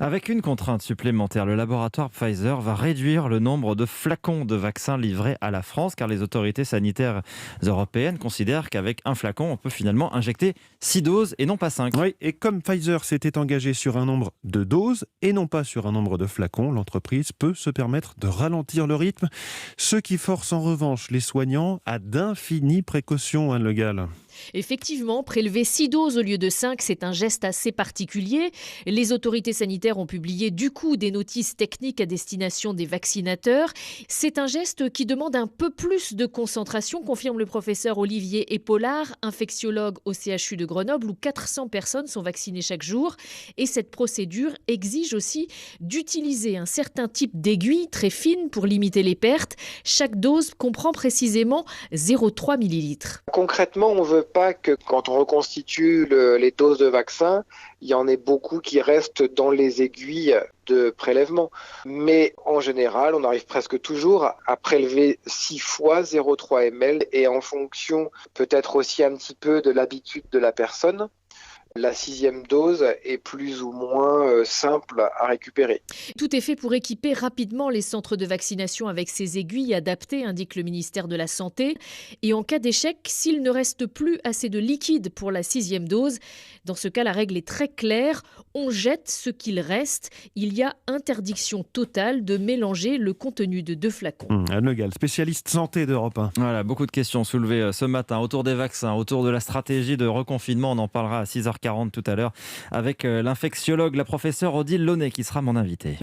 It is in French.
Avec une contrainte supplémentaire, le laboratoire Pfizer va réduire le nombre de flacons de vaccins livrés à la France, car les autorités sanitaires européennes considèrent qu'avec un flacon, on peut finalement injecter 6 doses et non pas 5. Oui, et comme Pfizer s'était engagé sur un nombre de doses et non pas sur un nombre de flacons, l'entreprise peut se permettre de ralentir le rythme, ce qui force en revanche les soignants à d'infinies précautions, Anne Le Gall. Effectivement, prélever 6 doses au lieu de 5, c'est un geste assez particulier. Les autorités sanitaires ont publié du coup des notices techniques à destination des vaccinateurs. C'est un geste qui demande un peu plus de concentration, confirme le professeur Olivier Epaulard, infectiologue au CHU de Grenoble, où 400 personnes sont vaccinées chaque jour. Et cette procédure exige aussi d'utiliser un certain type d'aiguille très fine pour limiter les pertes. Chaque dose comprend précisément 0,3 ml. Concrètement, on ne veut pas que quand on reconstitue les doses de vaccin, il y en ait beaucoup qui restent dans les aiguilles de prélèvement. Mais en général, on arrive presque toujours à prélever 6 fois 0,3 ml et en fonction peut-être aussi un petit peu de l'habitude de la personne. La 6e dose est plus ou moins simple à récupérer. Tout est fait pour équiper rapidement les centres de vaccination avec ces aiguilles adaptées, indique le ministère de la Santé. Et en cas d'échec, s'il ne reste plus assez de liquide pour la 6e dose, dans ce cas, la règle est très claire. On jette ce qu'il reste. Il y a interdiction totale de mélanger le contenu de 2 flacons. Anne Le Gall, spécialiste santé d'Europe 1. Voilà, beaucoup de questions soulevées ce matin autour des vaccins, autour de la stratégie de reconfinement. On en parlera à 6h40 tout à l'heure avec l'infectiologue, la professeure Odile Launay, qui sera mon invitée.